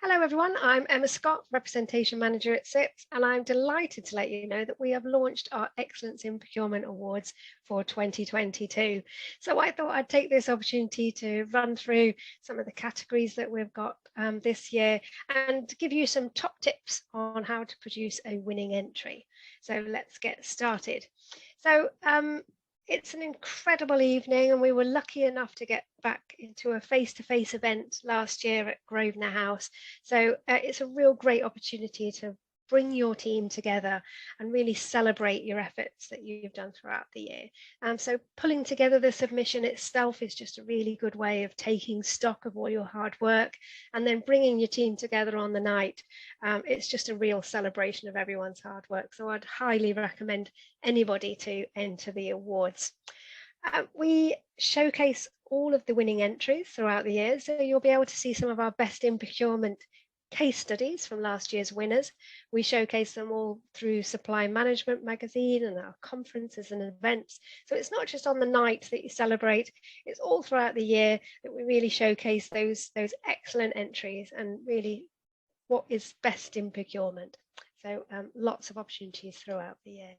Hello everyone, I'm Emma Scott, Representation Manager at CIPS, and I'm delighted to let you know that we have launched our Excellence in Procurement Awards for 2022. So I thought I'd take this opportunity to run through some of the categories that we've got this year and give you some top tips on how to produce a winning entry. So let's get started. So it's an incredible evening, and we were lucky enough to get back into a face-to-face event last year at Grosvenor House. So it's a real great opportunity to bring your team together and really celebrate your efforts that you've done throughout the year. So pulling together the submission itself is just a really good way of taking stock of all your hard work and then bringing your team together on the night. It's just a real celebration of everyone's hard work. So I'd highly recommend anybody to enter the awards. We showcase all of the winning entries throughout the year, so you'll be able to see some of our best in procurement case studies from last year's winners. We showcase them all through Supply Management magazine and our conferences and events. So it's not just on the night that you celebrate, it's all throughout the year that we really showcase those excellent entries and really what is best in procurement. So lots of opportunities throughout the year.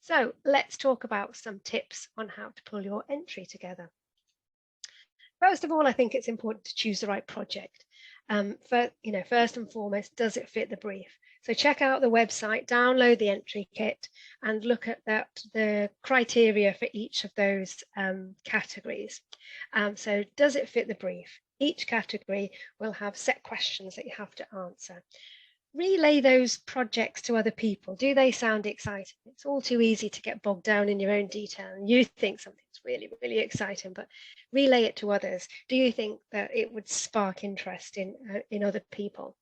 So let's talk about some tips on how to pull your entry together. First of all, I think it's important to choose the right project. First and foremost, does it fit the brief? So check out the website, download the entry kit, and look at the criteria for each of those categories. So does it fit the brief? Each category will have set questions that you have to answer. Relay those projects to other people. Do they sound exciting? It's all too easy to get bogged down in your own detail and you think something's really, really exciting, but relay it to others. Do you think that it would spark interest in other people?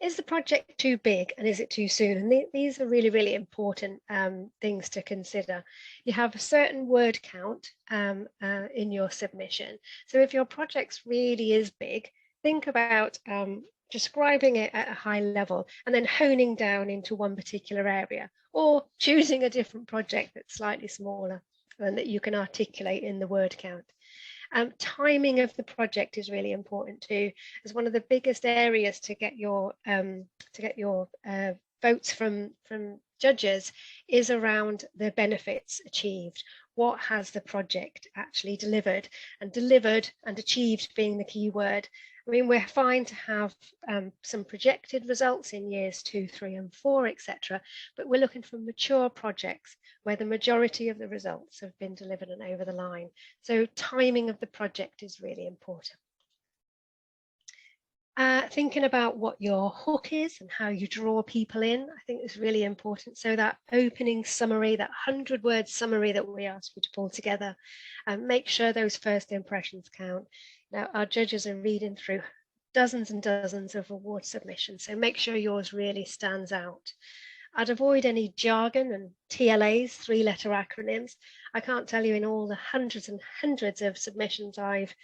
Is the project too big and is it too soon? And these are really, really important things to consider. You have a certain word count in your submission. So if your project really is big, think about describing it at a high level and then honing down into one particular area, or choosing a different project that's slightly smaller and that you can articulate in the word count. Timing of the project is really important too, as one of the biggest areas to get your votes from judges is around the benefits achieved. What has the project actually delivered? And delivered and achieved being the key word. I mean, we're fine to have some projected results in years 2, 3, and 4, etc. But we're looking for mature projects where the majority of the results have been delivered and over the line. So timing of the project is really important. Thinking about what your hook is and how you draw people in, I think is really important. So that opening summary, that 100-word summary that we ask you to pull together, and make sure those first impressions count. Now, our judges are reading through dozens and dozens of award submissions, so make sure yours really stands out. I'd avoid any jargon and TLAs, 3-letter acronyms. I can't tell you in all the hundreds and hundreds of submissions I've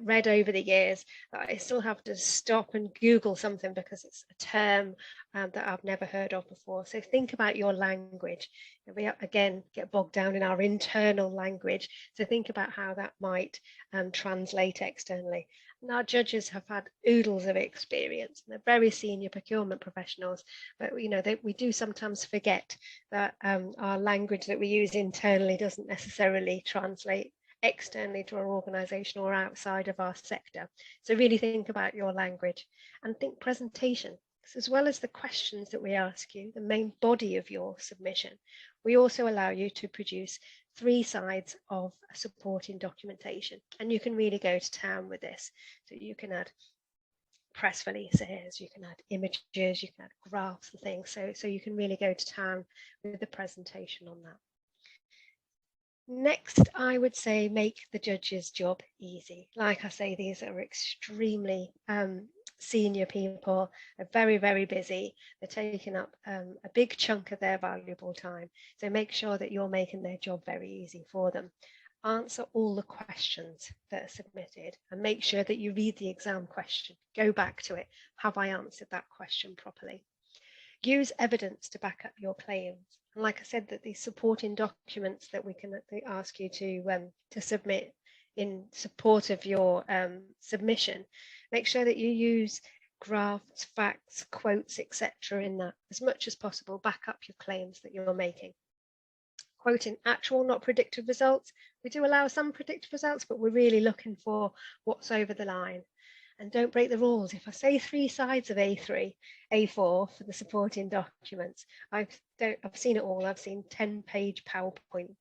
read over the years that I still have to stop and Google something because it's a term that I've never heard of before. So think about your language. We again get bogged down in our internal language. So think about how that might translate externally. And our judges have had oodles of experience. They're very senior procurement professionals, but we do sometimes forget that our language that we use internally doesn't necessarily translate externally to our organization or outside of our sector. So really think about your language and think presentation. So as well as the questions that we ask you, the main body of your submission, we also allow you to produce 3 sides of supporting documentation. And you can really go to town with this. So you can add press releases, you can add images, you can add graphs and things. So you can really go to town with the presentation on that. Next, I would say make the judge's job easy. Like I say, these are extremely senior people. They're very, very busy. They're taking up a big chunk of their valuable time. So make sure that you're making their job very easy for them. Answer all the questions that are submitted and make sure that you read the exam question. Go back to it. Have I answered that question properly? Use evidence to back up your claims. And like I said, that these supporting documents that we can ask you to submit in support of your submission, make sure that you use graphs, facts, quotes, etc. in that as much as possible. Back up your claims that you're making. Quoting actual, not predicted results. We do allow some predicted results, but we're really looking for what's over the line. And don't break the rules. If I say 3 sides of A4 for the supporting documents, I've seen it all. I've seen 10-page PowerPoint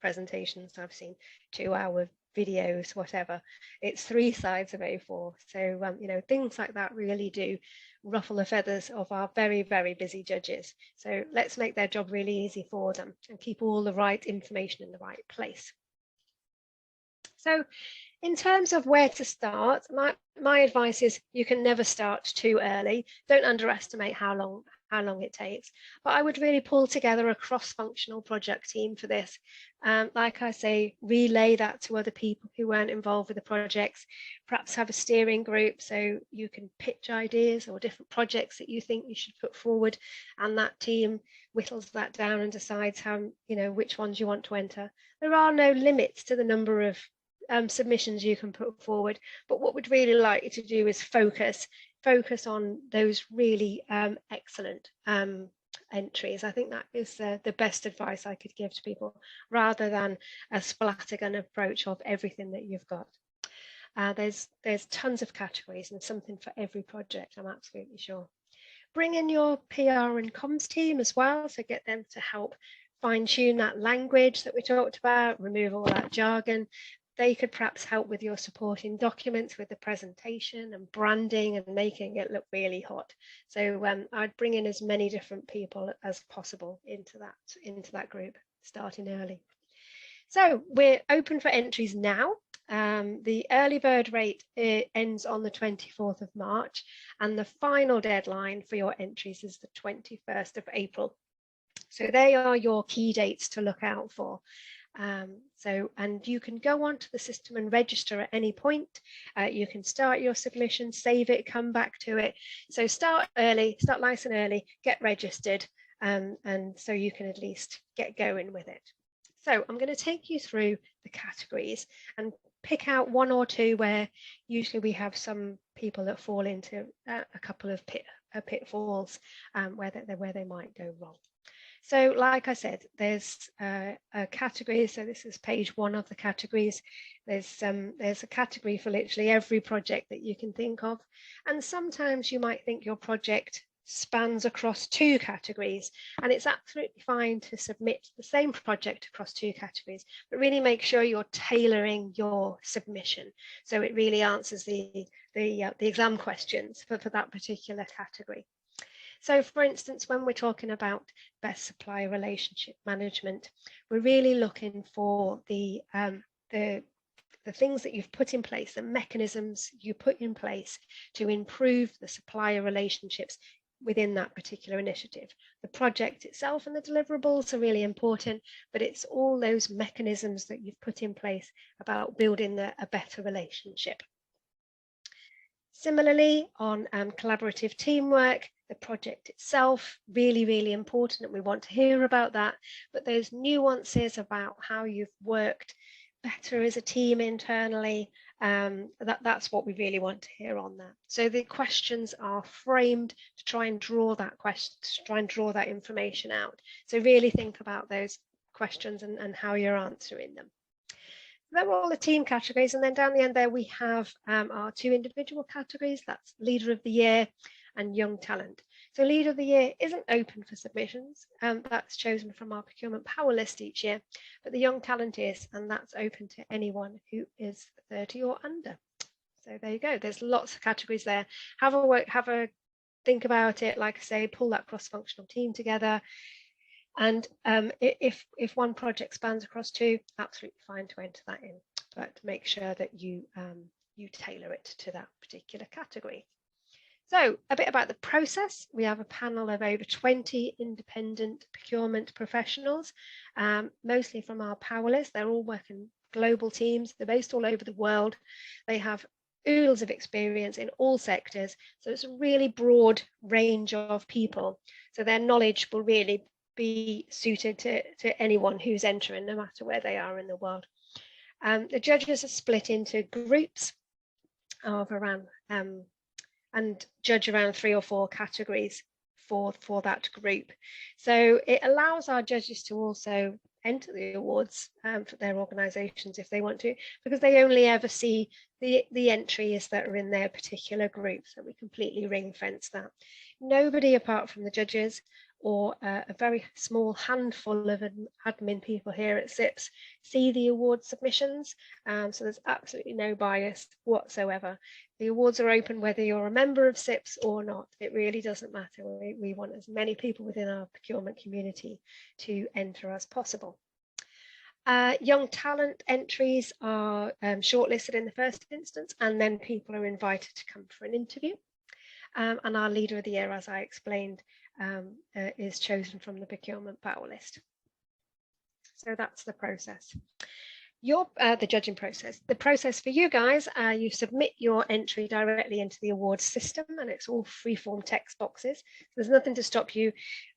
presentations. I've seen 2-hour videos, whatever. It's 3 sides of A4. So, you know, things like that really do ruffle the feathers of our very, very busy judges. So let's make their job really easy for them and keep all the right information in the right place. So in terms of where to start, my advice is you can never start too early. Don't underestimate how long it takes. But I would really pull together a cross-functional project team for this. Like I say, relay that to other people who weren't involved with the projects. Perhaps have a steering group so you can pitch ideas or different projects that you think you should put forward, and that team whittles that down and decides how, you know, which ones you want to enter. There are no limits to the number of submissions you can put forward, but what we'd really like you to do is focus on those really excellent entries. I think that is the best advice I could give to people, rather than a splattergun approach of everything that you've got. There's tons of categories and something for every project, I'm absolutely sure. Bring in your PR and comms team as well, so get them to help fine-tune that language that we talked about, remove all that jargon. They could perhaps help with your supporting documents, with the presentation and branding and making it look really hot. So I'd bring in as many different people as possible into that group, starting early. So we're open for entries now. The early bird rate ends on the 24th of March, and the final deadline for your entries is the 21st of April. So they are your key dates to look out for. And you can go onto the system and register at any point. You can start your submission, save it, come back to it. So start early, start nice and early, get registered, and so you can at least get going with it. So I'm going to take you through the categories and pick out one or two where usually we have some people that fall into a couple of pitfalls where they might go wrong. So like I said, there's a category. So this is page 1 of the categories. There's a category for literally every project that you can think of. And sometimes you might think your project spans across 2 categories, and it's absolutely fine to submit the same project across 2 categories, but really make sure you're tailoring your submission so it really answers the exam questions for that particular category. So for instance, when we're talking about best supplier relationship management, we're really looking for the things that you've put in place, the mechanisms you put in place to improve the supplier relationships within that particular initiative. The project itself and the deliverables are really important, but it's all those mechanisms that you've put in place about building a better relationship. Similarly, on collaborative teamwork, the project itself, really, really important, and we want to hear about that, but those nuances about how you've worked better as a team internally, that's what we really want to hear on that. So the questions are framed to try and draw that information out. So really think about those questions and how you're answering them. They're all the team categories, and then down the end there we have our 2 individual categories. That's Leader of the Year and Young Talent. So Leader of the Year isn't open for submissions, that's chosen from our procurement power list each year, but the Young Talent is, and that's open to anyone who is 30 or under. So there you go, there's lots of categories there. Have a think about it, like I say, pull that cross-functional team together. And if one project spans across 2, absolutely fine to enter that in, but make sure that you tailor it to that particular category. So a bit about the process. We have a panel of over 20 independent procurement professionals, mostly from our power list. They're all working global teams. They're based all over the world. They have oodles of experience in all sectors. So it's a really broad range of people. So their knowledge will really be suited to anyone who's entering, no matter where they are in the world. The judges are split into groups of around and judge around 3 or 4 categories for that group. So it allows our judges to also enter the awards for their organisations if they want to, because they only ever see the entries that are in their particular group. So we completely ring fence that. Nobody apart from the judges or a very small handful of admin people here at CIPS see the award submissions. So there's absolutely no bias whatsoever. The awards are open whether you're a member of CIPS or not. It really doesn't matter. We want as many people within our procurement community to enter as possible. Young talent entries are shortlisted in the first instance, and then people are invited to come for an interview. And our leader of the year, as I explained, is chosen from the procurement power list. So that's the process. The judging process. The process for you guys, you submit your entry directly into the awards system, and it's all free-form text boxes. There's nothing to stop you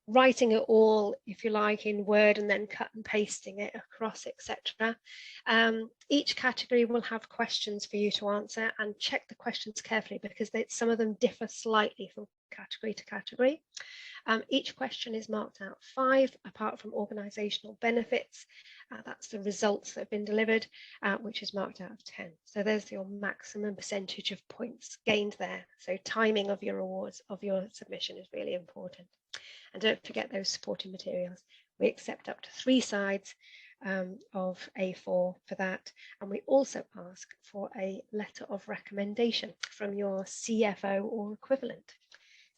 writing it all, if you like, in Word and then cut and pasting it across, etc. Each category will have questions for you to answer, and check the questions carefully because some of them differ slightly from category to category. Each question is marked out 5, apart from organisational benefits. That's the results that have been delivered, which is marked out of 10. So there's your maximum percentage of points gained there. So timing of your awards, of your submission is really important. And don't forget those supporting materials. We accept up to 3 sides of A4 for that. And we also ask for a letter of recommendation from your CFO or equivalent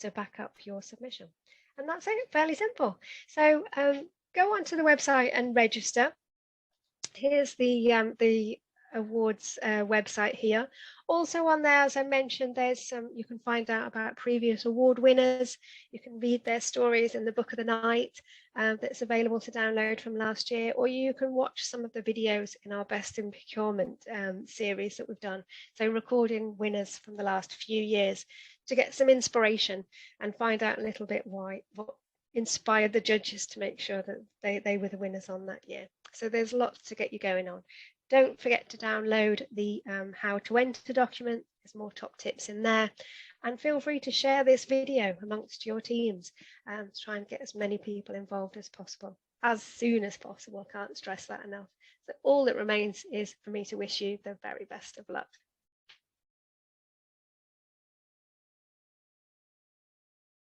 to back up your submission. And that's it, fairly simple. So go onto the website and register. Here's the awards website here. Also on there, as I mentioned, there's you can find out about previous award winners. You can read their stories in the book of the night that's available to download from last year, or you can watch some of the videos in our Best in Procurement series that we've done. So recording winners from the last few years to get some inspiration and find out a little bit what inspired the judges to make sure that they were the winners on that year. So there's lots to get you going on. Don't forget to download the how to enter document. There's more top tips in there. And feel free to share this video amongst your teams to try and get as many people involved as possible, as soon as possible. Can't stress that enough. So all that remains is for me to wish you the very best of luck.